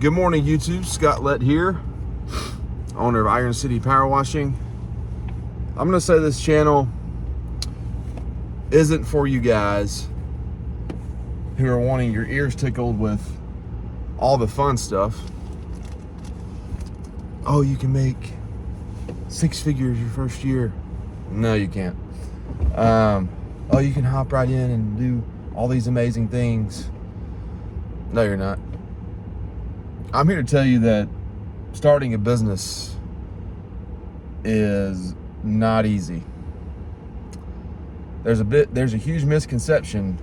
Good morning, YouTube. Scott Lett here, owner of Iron City Power Washing. I'm going to say this channel isn't for you guys who are wanting your ears tickled with all the fun stuff. Oh, you can make 6 figures your first year. No, you can't. Oh, you can hop right in and do all these amazing things. No, you're not. I'm here to tell you that starting a business is not easy. There's a huge misconception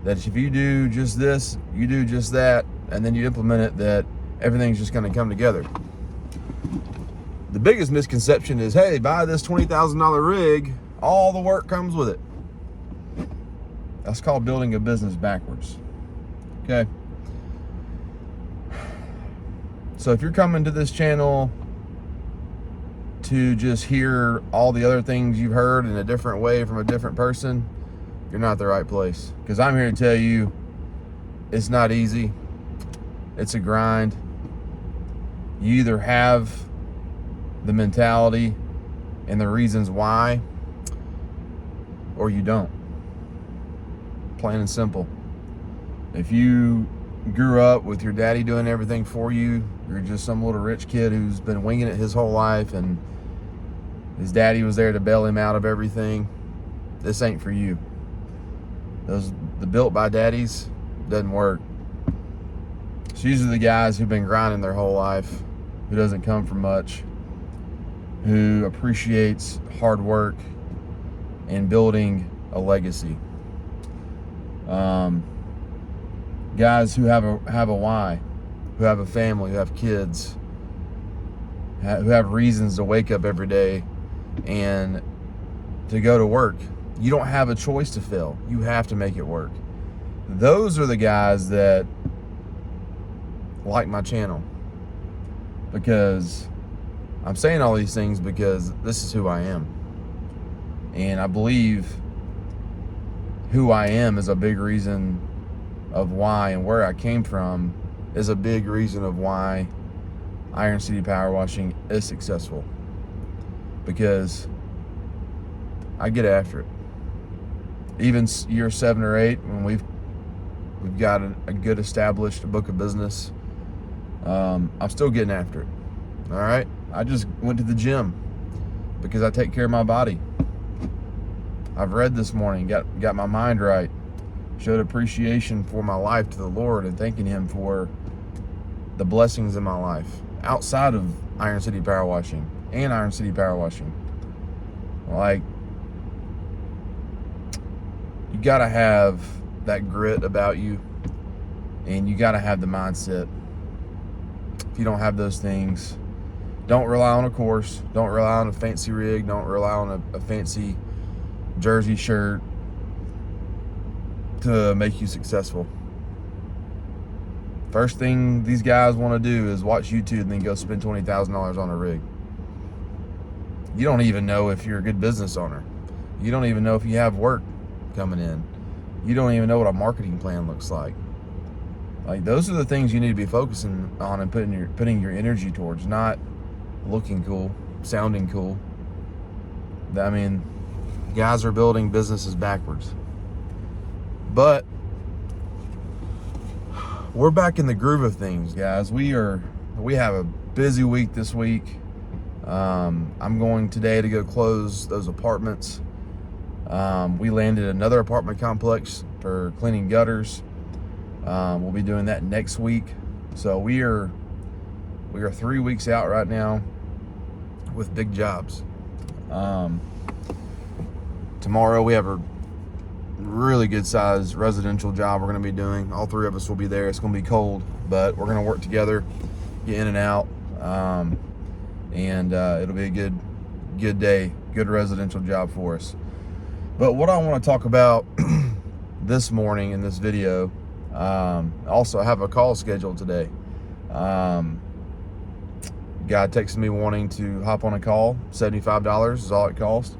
that if you do just this, you do just that, and then you implement it, that everything's just going to come together. The biggest misconception is, hey, buy this $20,000 rig, all the work comes with it. That's called building a business backwards. Okay? So if you're coming to this channel to just hear all the other things you've heard in a different way from a different person, you're not the right place. Because I'm here to tell you, it's not easy. It's a grind. You either have the mentality and the reasons why, or you don't. Plain and simple. If you grew up with your daddy doing everything for you, you're just some little rich kid who's been winging it his whole life and his daddy was there to bail him out of everything, this ain't for you. The built by daddies doesn't work. So these are the guys who've been grinding their whole life, who doesn't come from much, who appreciates hard work and building a legacy. Guys who have a why, who have a family, who have kids, who have reasons to wake up every day and to go to work. You don't have a choice to fail. You have to make it work. Those are the guys that like my channel, because I'm saying all these things because this is who I am. And I believe who I am is a big reason of why, and where I came from is a big reason of why Iron City Power Washing is successful. Because I get after it. Even year 7 or 8, when we've got a good established book of business, I'm still getting after it. All right? I just went to the gym because I take care of my body. I've read this morning, got my mind right, showed appreciation for my life to the Lord and thanking Him for the blessings in my life outside of Iron City Power Washing and Iron City Power Washing. Like, you gotta have that grit about you, and you gotta have the mindset. If you don't have those things, don't rely on a course, don't rely on a fancy rig, don't rely on a fancy jersey shirt to make you successful. First thing these guys want to do is watch YouTube and then go spend $20,000 on a rig. You don't even know if you're a good business owner. You don't even know if you have work coming in. You don't even know what a marketing plan looks like. Like, those are the things you need to be focusing on and putting your energy towards, not looking cool, sounding cool. I mean, guys are building businesses backwards. But we're back in the groove of things, guys. We have a busy week this week. I'm going today to go close those apartments. We landed another apartment complex for cleaning gutters. We'll be doing that next week. So we are 3 weeks out right now with big jobs. Tomorrow we have a really good sized residential job we're going to be doing. All 3 of us will be there. It's going to be cold, but we're going to work together, get in and out, and it'll be a good day, good residential job for us. But what I want to talk about this morning in this video, also I have a call scheduled today. Guy texted me wanting to hop on a call. $75 is all it costs.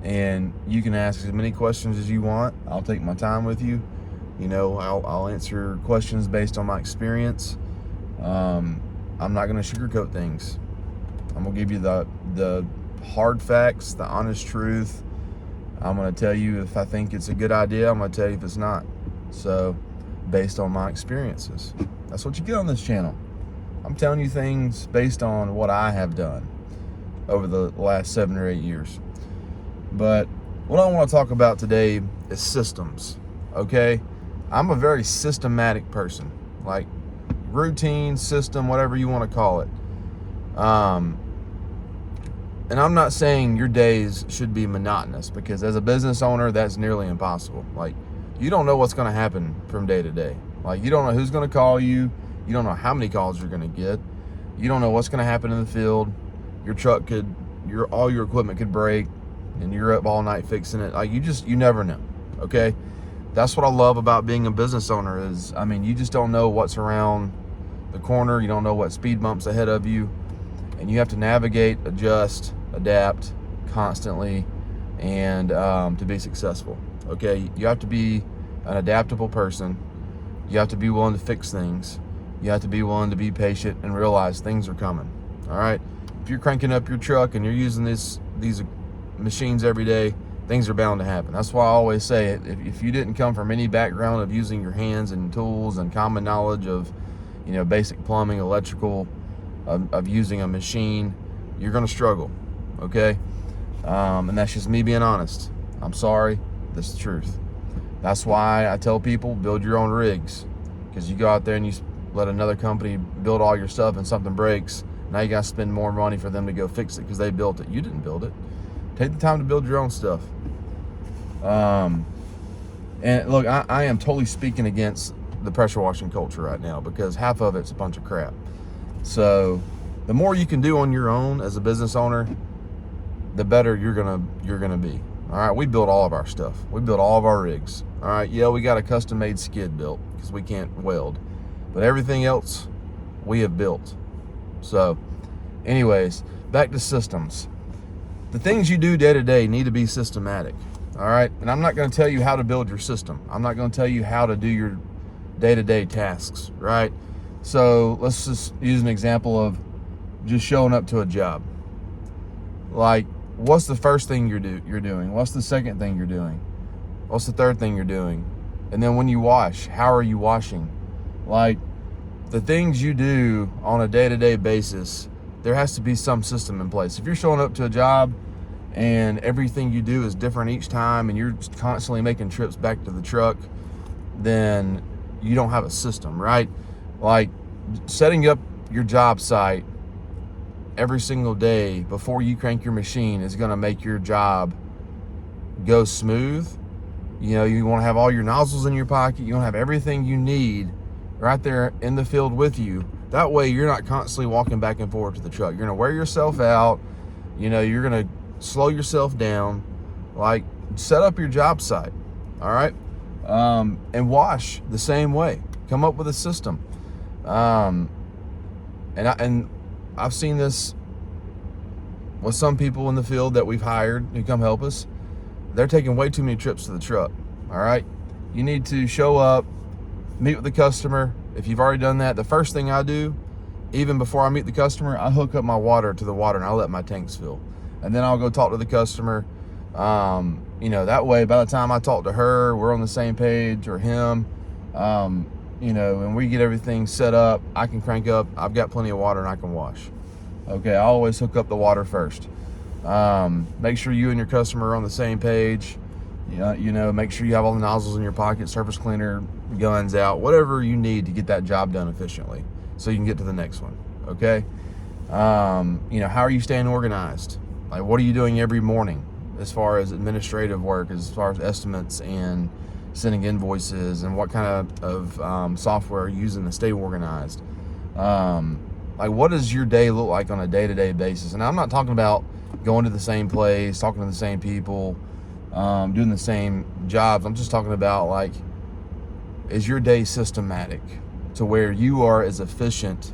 And you can ask as many questions as you want. I'll take my time with you. You know, I'll answer questions based on my experience I'm not going to sugarcoat things. I'm going to give you the hard facts, the honest truth. I'm going to tell you if I think it's a good idea. I'm going to tell you if it's not. So, based on my experiences. That's what you get on this channel. I'm telling you things based on what I have done over the last 7 or 8 years. But what I want to talk about today is systems, okay? I'm a very systematic person, like routine, system, whatever you want to call it. And I'm not saying your days should be monotonous, because as a business owner, that's nearly impossible. Like, you don't know what's going to happen from day to day. Like, you don't know who's going to call you. You don't know how many calls you're going to get. You don't know what's going to happen in the field. Your truck could, all your equipment could break, and you're up all night fixing it. Like, you never know, okay? That's what I love about being a business owner is, I mean, you just don't know what's around the corner. You don't know what speed bumps ahead of you. And you have to navigate, adjust, adapt constantly, and to be successful, okay? You have to be an adaptable person. You have to be willing to fix things. You have to be willing to be patient and realize things are coming, all right? If you're cranking up your truck and you're using these machines every day, things are bound to happen. That's why I always say, if you didn't come from any background of using your hands and tools and common knowledge of, you know, basic plumbing, electrical, of using a machine, you're going to struggle, okay? And that's just me being honest. I'm sorry, this is the truth. That's why I tell people, build your own rigs, because you go out there and you let another company build all your stuff and something breaks. Now you got to spend more money for them to go fix it because they built it. You didn't build it. Take the time to build your own stuff. And look, I am totally speaking against the pressure washing culture right now, because half of it's a bunch of crap. So the more you can do on your own as a business owner, the better you're gonna be. All right, we build all of our stuff. We build all of our rigs. All right, yeah, we got a custom-made skid built because we can't weld, but everything else we have built. So, anyways, back to systems. The things you do day to day need to be systematic. All right, and I'm not going to tell you how to build your system. I'm not going to tell you how to do your day-to-day tasks. Right? So let's just use an example of just showing up to a job. Like, what's the first thing you're doing? What's the second thing you're doing? What's the third thing you're doing? And then when you wash, how are you washing? Like, the things you do on a day-to-day basis, there has to be some system in place. If you're showing up to a job and everything you do is different each time and you're constantly making trips back to the truck, then you don't have a system, right? Like, setting up your job site every single day before you crank your machine is going to make your job go smooth. You know, you want to have all your nozzles in your pocket. You want to have everything you need right there in the field with you. That way you're not constantly walking back and forth to the truck. You're going to wear yourself out. You know, you're going to slow yourself down. Like, set up your job site, all right? And wash the same way. Come up with a system. And I've seen this with some people in the field that we've hired who come help us. They're taking way too many trips to the truck, all right? You need to show up, meet with the customer. If you've already done that, the first thing I do, even before I meet the customer, I hook up my water to the water and I let my tanks fill. And then I'll go talk to the customer. You know, that way, by the time I talk to her, we're on the same page, or him. You know, and we get everything set up, I can crank up. I've got plenty of water and I can wash. Okay, I always hook up the water first. Make sure you and your customer are on the same page. You know, make sure you have all the nozzles in your pocket, surface cleaner, guns out, whatever you need to get that job done efficiently so you can get to the next one, okay? You know, how are you staying organized? Like, what are you doing every morning as far as administrative work, as far as estimates and sending invoices, and what kind of software are you using to stay organized? Like, what does your day look like on a day-to-day basis? And I'm not talking about going to the same place, talking to the same people, doing the same jobs. I'm just talking about, like, is your day systematic to where you are as efficient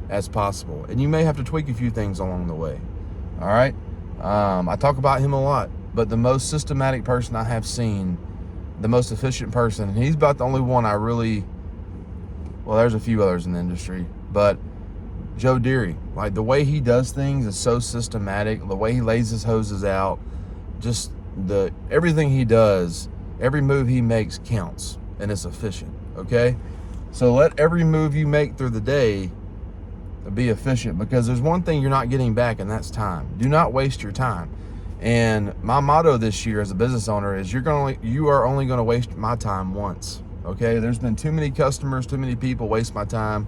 as possible? And you may have to tweak a few things along the way, all right? I talk about him a lot, but the most systematic person I have seen, the most efficient person, and he's about the only one I really, well, there's a few others in the industry, But Joe Deary, like the way he does things is so systematic. The way he lays his hoses out, just everything he does, every move he makes counts, and it's efficient. Okay, so let every move you make through the day be efficient, because there's one thing you're not getting back, and that's time. Do not waste your time. And my motto this year as a business owner is you are only going to waste my time once. Okay, there's been too many customers, too many people waste my time,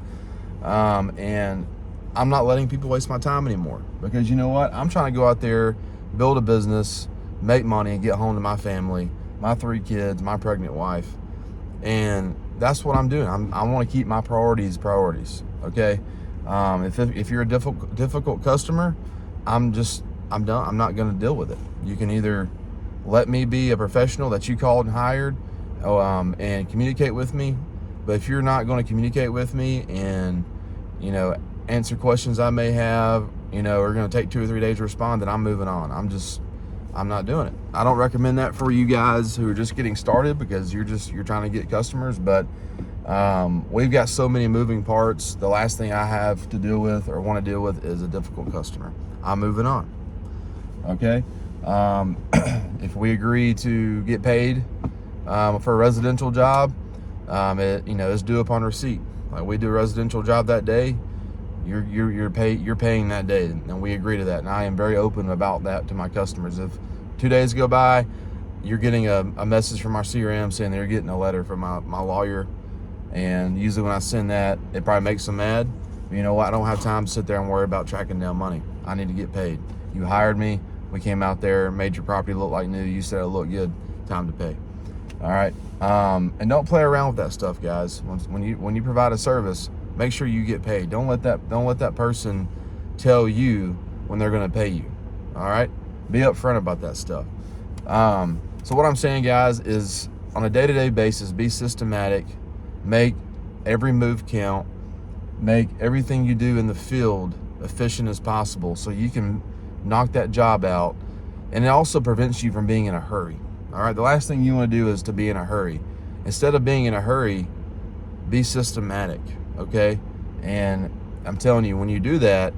and I'm not letting people waste my time anymore, because you know what? I'm trying to go out there, build a business, make money, and get home to my family, my 3 kids, my pregnant wife, and that's what I'm doing. I want to keep my priorities. Okay, if you're a difficult customer, I'm done. I'm not going to deal with it. You can either let me be a professional that you called and hired, and communicate with me. But if you're not going to communicate with me and, answer questions I may have, are going to take 2 or 3 days to respond, then I'm moving on. I'm not doing it. I don't recommend that for you guys who are just getting started, because you're trying to get customers. But we've got so many moving parts. The last thing I have to deal with or want to deal with is a difficult customer. I'm moving on. Okay. If we agree to get paid for a residential job, it's due upon receipt. Like, we do a residential job that day, you're paying that day, and we agree to that. And I am very open about that to my customers. If 2 days go by, you're getting a message from our CRM saying they're getting a letter from my lawyer, and usually when I send that, it probably makes them mad. But you know what? I don't have time to sit there and worry about tracking down money. I need to get paid. You hired me. We came out there, made your property look like new. You said it looked good. Time to pay. All right. And don't play around with that stuff, guys. When you provide a service, make sure you get paid. Don't let that person tell you when they're going to pay you. All right. Be upfront about that stuff. So what I'm saying, guys, is on a day-to-day basis, be systematic. Make every move count. Make everything you do in the field efficient as possible, so you can knock that job out. And it also prevents you from being in a hurry. All right, the last thing you want to do is to be in a hurry. Instead of being in a hurry, be systematic. Okay, and I'm telling you, when you do that,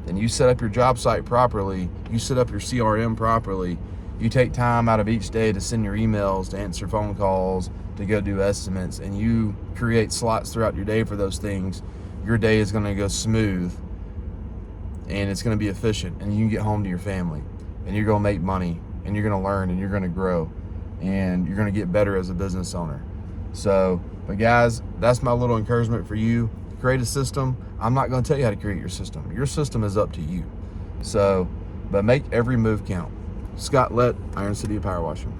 and you set up your job site properly, you set up your CRM properly, you take time out of each day to send your emails, to answer phone calls, to go do estimates, and you create slots throughout your day for those things, your day is going to go smooth, and it's going to be efficient, and you can get home to your family, and you're going to make money, and you're going to learn, and you're going to grow, and you're going to get better as a business owner. So, but guys, that's my little encouragement for you. Create a system. I'm not going to tell you how to create your system. Your system is up to you. So, but make every move count. Scott Lett, Iron City Power Washing.